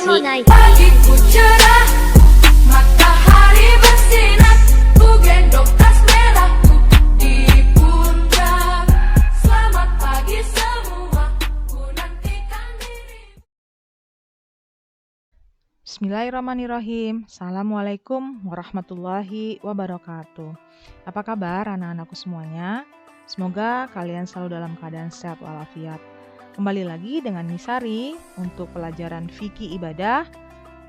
Night. Pagiku cerah, matahari bersinar, ku gendong tas merahku di pundak. Selamat pagi semua, ku nantikan diri. Bismillahirrahmanirrahim. Assalamualaikum warahmatullahi wabarakatuh. Apa kabar anak-anakku semuanya? Semoga kalian selalu dalam keadaan sehat walafiat. Kembali lagi dengan Nisari untuk pelajaran fikih ibadah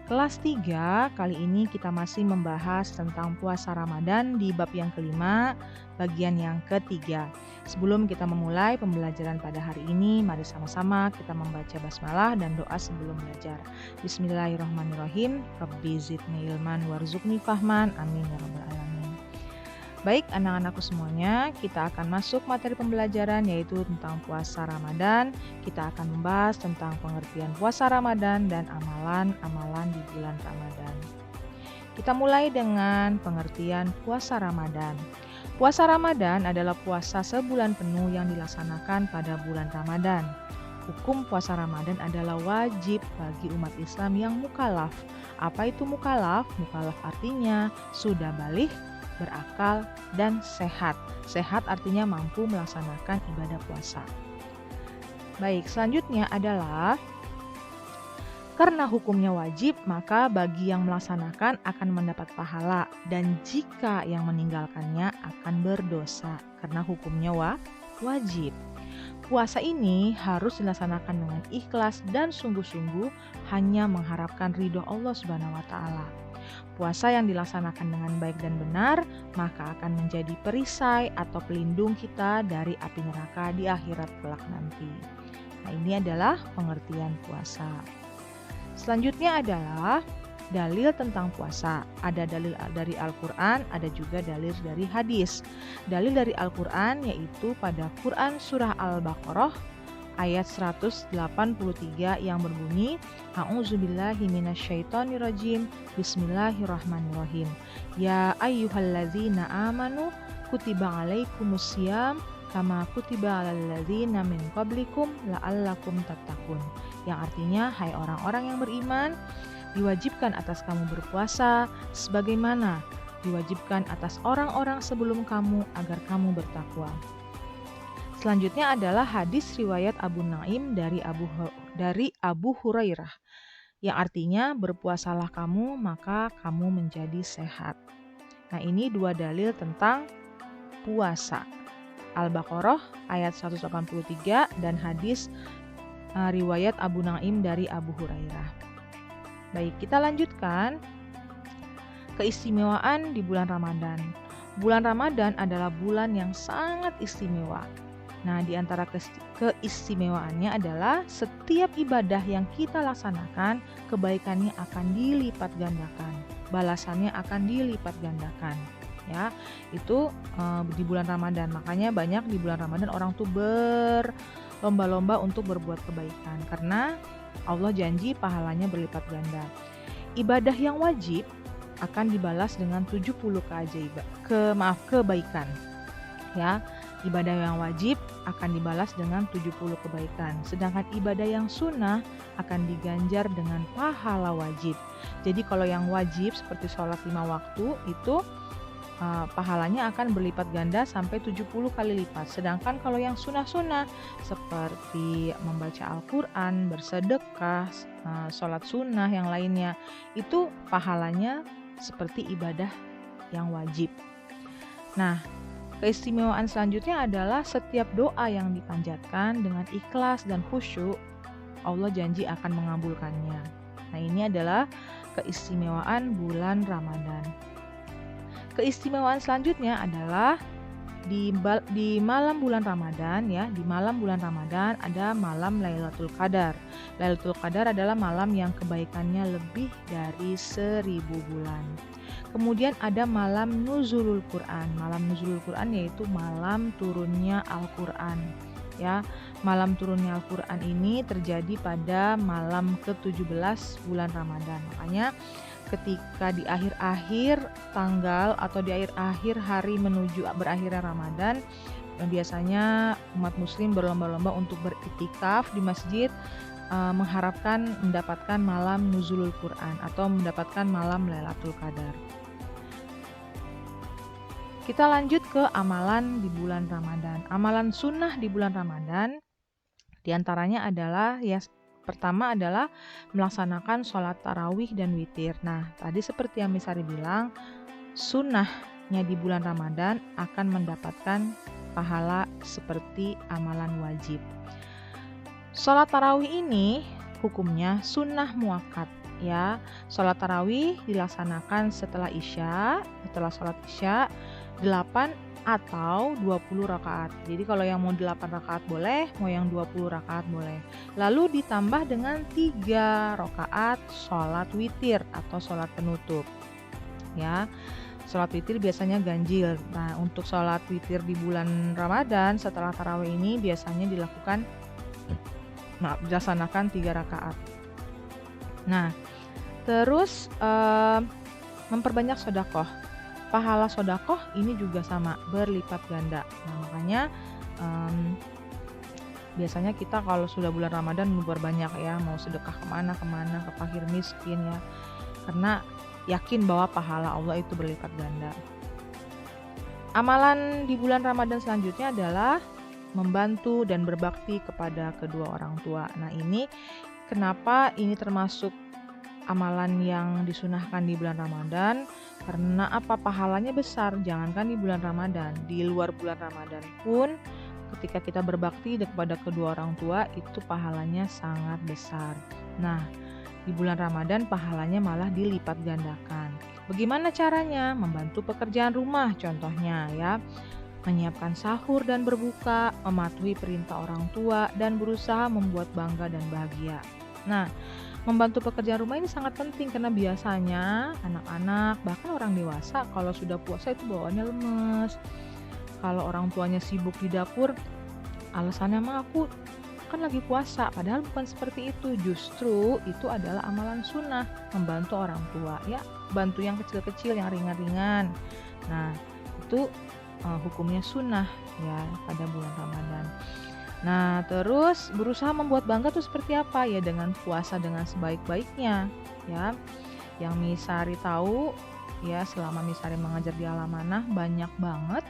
kelas 3. Kali ini kita masih membahas tentang puasa Ramadan di bab yang kelima, bagian yang ketiga. Sebelum kita memulai pembelajaran pada hari ini, mari sama-sama kita membaca basmalah dan doa sebelum belajar. Bismillahirrahmanirrahim. Rabbi zidni ilman warzuqni fahman. Amin ya rabbal alamin. Baik anak-anakku semuanya, kita akan masuk materi pembelajaran yaitu tentang puasa Ramadan. Kita akan membahas tentang pengertian puasa Ramadan dan amalan-amalan di bulan Ramadan. Kita mulai dengan pengertian puasa Ramadan. Puasa Ramadan adalah puasa sebulan penuh yang dilaksanakan pada bulan Ramadan. Hukum puasa Ramadan adalah wajib bagi umat Islam yang mukallaf. Apa itu mukallaf? Mukallaf artinya sudah baligh, berakal, dan sehat. Sehat artinya mampu melaksanakan ibadah puasa. Baik, selanjutnya adalah karena hukumnya wajib, maka bagi yang melaksanakan akan mendapat pahala, dan jika yang meninggalkannya akan berdosa karena hukumnya wajib. Puasa ini harus dilaksanakan dengan ikhlas dan sungguh-sungguh hanya mengharapkan ridho Allah Subhanahu wa taala. Puasa yang dilaksanakan dengan baik dan benar, maka akan menjadi perisai atau pelindung kita dari api neraka di akhirat kelak nanti. Nah, ini adalah pengertian puasa. Selanjutnya adalah dalil tentang puasa. Ada dalil dari Al-Quran, ada juga dalil dari hadis. Dalil dari Al-Quran yaitu pada Quran Surah Al-Baqarah ayat 183 yang berbunyi, A'udzubillahi minasyaitonirrajim, Bismillahirrahmanirrahim. Ya ayyuhallazina amanu, kutiba alaikumusiyam, kama kutiba alal ladzina min qablikum la'allakum tattaqun. Yang artinya, hai orang-orang yang beriman, diwajibkan atas kamu berpuasa sebagaimana diwajibkan atas orang-orang sebelum kamu agar kamu bertakwa. Selanjutnya adalah hadis riwayat Abu Naim dari Abu Hurairah yang artinya berpuasalah kamu maka kamu menjadi sehat. Nah, ini dua dalil tentang puasa. Al-Baqarah ayat 183 dan hadis riwayat Abu Naim dari Abu Hurairah. Baik, kita lanjutkan keistimewaan di bulan Ramadan. Bulan Ramadan adalah bulan yang sangat istimewa. Nah, di antara keistimewaannya adalah setiap ibadah yang kita laksanakan, kebaikannya akan dilipat gandakan, balasannya akan dilipat gandakan. Ya, itu di bulan Ramadan. Makanya banyak di bulan Ramadan orang tuh berlomba-lomba untuk berbuat kebaikan karena Allah janji pahalanya berlipat ganda. Ibadah yang wajib akan dibalas dengan 70 kebaikan. Ya, ibadah yang wajib akan dibalas dengan 70 kebaikan. Sedangkan ibadah yang sunnah akan diganjar dengan pahala wajib. Jadi kalau yang wajib seperti sholat 5 waktu itu pahalanya akan berlipat ganda sampai 70 kali lipat. Sedangkan kalau yang sunnah-sunnah seperti membaca Al-Quran, bersedekah, sholat sunnah yang lainnya, itu pahalanya seperti ibadah yang wajib. Nah, keistimewaan selanjutnya adalah setiap doa yang dipanjatkan dengan ikhlas dan khusyuk, Allah janji akan mengabulkannya. Nah, ini adalah keistimewaan bulan Ramadan. Keistimewaan selanjutnya adalah di malam bulan Ramadan, ya, di malam bulan Ramadan ada malam Lailatul Qadar. Lailatul Qadar adalah malam yang kebaikannya lebih dari 1000 bulan. Kemudian ada malam Nuzulul Quran. Malam Nuzulul Quran yaitu malam turunnya Al-Quran. Ya, malam turunnya Al-Quran ini terjadi pada malam ke-17 bulan Ramadan. Makanya ketika di akhir-akhir tanggal atau di akhir-akhir hari menuju berakhirnya Ramadan, biasanya umat muslim berlomba-lomba untuk beriktikaf di masjid mengharapkan mendapatkan malam nuzulul Quran atau mendapatkan malam Lailatul Qadar. Kita lanjut ke amalan di bulan Ramadan. Amalan sunnah di bulan Ramadan diantaranya adalah pertama adalah melaksanakan sholat tarawih dan witir. Nah, tadi seperti yang Misari bilang, sunnahnya di bulan Ramadan akan mendapatkan pahala seperti amalan wajib. Sholat tarawih ini hukumnya sunnah muakkad ya. Sholat tarawih dilaksanakan setelah sholat isya 8 atau 20 rakaat. Jadi kalau yang mau 8 rakaat boleh, mau yang 20 rakaat boleh. Lalu ditambah dengan 3 rakaat sholat witir atau sholat penutup. Ya, sholat witir biasanya ganjil. Nah, untuk sholat witir di bulan Ramadan setelah tarawih ini biasanya dilaksanakan 3 rakaat. Nah, terus memperbanyak sedekah. Pahala sedekah ini juga sama, berlipat ganda. Nah, makanya biasanya kita kalau sudah bulan Ramadan memperbanyak ya, mau sedekah kemana, ke fakir miskin ya, karena yakin bahwa pahala Allah itu berlipat ganda. Amalan di bulan Ramadan selanjutnya adalah membantu dan berbakti kepada kedua orang tua. Nah, ini kenapa ini termasuk amalan yang disunahkan di bulan Ramadan? Karena apa? Pahalanya besar. Jangankan di bulan Ramadan, di luar bulan Ramadan pun ketika kita berbakti kepada kedua orang tua itu pahalanya sangat besar. Nah, di bulan Ramadan pahalanya malah dilipat gandakan. Bagaimana caranya? Membantu pekerjaan rumah contohnya ya. Menyiapkan sahur dan berbuka, mematuhi perintah orang tua, dan berusaha membuat bangga dan bahagia. Nah, membantu pekerjaan rumah ini sangat penting karena biasanya anak-anak bahkan orang dewasa kalau sudah puasa itu bawaannya lemes. Kalau orang tuanya sibuk di dapur, alasannya mah aku kan lagi puasa, padahal bukan seperti itu. Justru itu adalah amalan sunnah, membantu orang tua ya, bantu yang kecil-kecil, yang ringan-ringan. Nah, itu hukumnya sunnah ya pada bulan Ramadan. Nah, terus berusaha membuat bangga tuh seperti apa ya? Dengan puasa dengan sebaik-baiknya ya. Yang Misari tahu ya, selama Misari mengajar di Al-Amanah banyak banget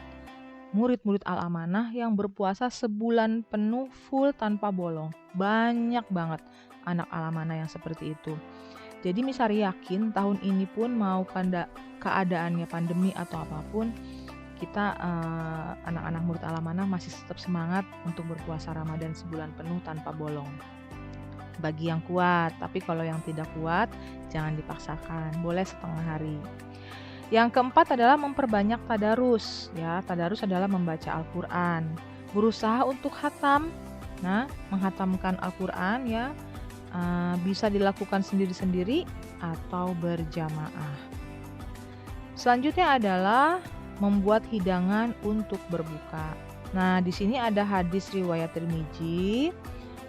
murid-murid Al-Amanah yang berpuasa sebulan penuh full tanpa bolong. Banyak banget anak Al-Amanah yang seperti itu. Jadi Misari yakin tahun ini pun mau keadaannya pandemi atau apapun, kita anak-anak murid Al-Amanah masih tetap semangat untuk berpuasa Ramadan sebulan penuh tanpa bolong. Bagi yang kuat, tapi kalau yang tidak kuat jangan dipaksakan, boleh setengah hari. Yang keempat adalah memperbanyak tadarus ya. Tadarus adalah membaca Al-Quran, berusaha untuk khatam. Nah, menghatamkan Al-Quran ya bisa dilakukan sendiri-sendiri atau berjamaah. Selanjutnya adalah membuat hidangan untuk berbuka. Nah, di sini ada hadis riwayat Tirmizi.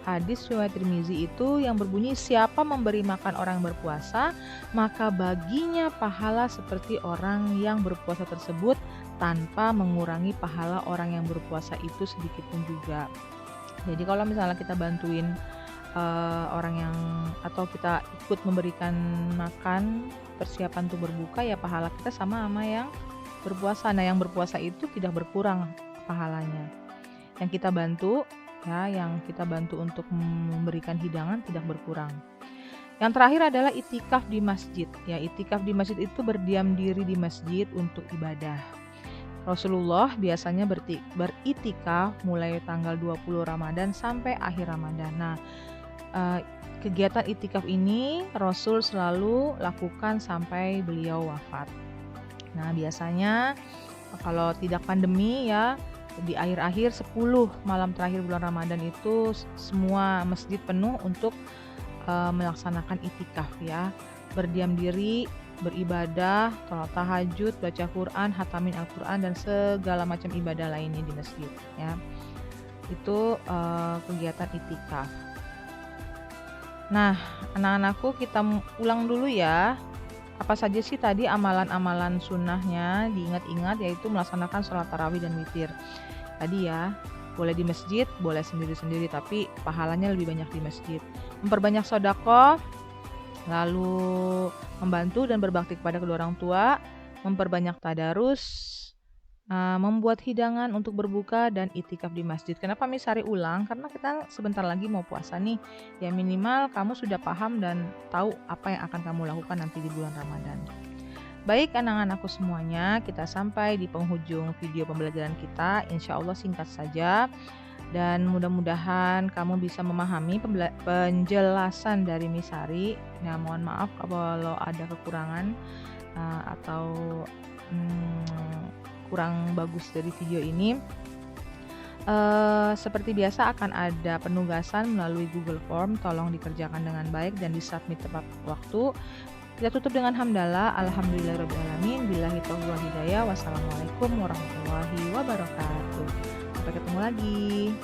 Hadis riwayat Tirmizi itu yang berbunyi, siapa memberi makan orang berpuasa, maka baginya pahala seperti orang yang berpuasa tersebut tanpa mengurangi pahala orang yang berpuasa itu sedikit pun juga. Jadi kalau misalnya kita bantuin orang yang atau kita ikut memberikan makan persiapan untuk berbuka, ya pahala kita sama yang berpuasa. Nah, yang berpuasa itu tidak berkurang pahalanya. Yang kita bantu untuk memberikan hidangan tidak berkurang. Yang terakhir adalah itikaf di masjid. Ya, itikaf di masjid itu berdiam diri di masjid untuk ibadah. Rasulullah biasanya beritikaf mulai tanggal 20 Ramadan sampai akhir Ramadan. Nah, kegiatan itikaf ini Rasul selalu lakukan sampai beliau wafat. Nah, biasanya kalau tidak pandemi ya, di akhir-akhir 10 malam terakhir bulan Ramadan itu semua masjid penuh untuk melaksanakan itikaf ya. Berdiam diri, beribadah, sholat tahajud, baca Quran, hatamin Al-Quran, dan segala macam ibadah lainnya di masjid ya. Itu kegiatan itikaf. Nah, anak-anakku, kita ulang dulu ya. Apa saja sih tadi amalan-amalan sunnahnya, diingat-ingat, yaitu melaksanakan sholat tarawih dan witir. Tadi ya, boleh di masjid, boleh sendiri-sendiri, tapi pahalanya lebih banyak di masjid. memperbanyak sedekah, lalu membantu dan berbakti kepada kedua orang tua, memperbanyak tadarus, membuat hidangan untuk berbuka dan itikaf di masjid. Kenapa Misari ulang? Karena kita sebentar lagi mau puasa nih. Ya minimal kamu sudah paham dan tahu apa yang akan kamu lakukan nanti di bulan Ramadan. Baik anak-anakku semuanya, kita sampai di penghujung video pembelajaran kita. Insya Allah singkat saja. Dan mudah-mudahan kamu bisa memahami penjelasan dari Misari. Ya mohon maaf kalau ada kekurangan atau kurang bagus dari video ini. Seperti biasa akan ada penugasan melalui Google Form. Tolong dikerjakan dengan baik dan disubmit tepat waktu. Kita tutup dengan hamdalah. Alhamdulillahirrahmanirrahim. Billahi taufiq wal hidayah. Wassalamualaikum warahmatullahi wabarakatuh. Sampai ketemu lagi.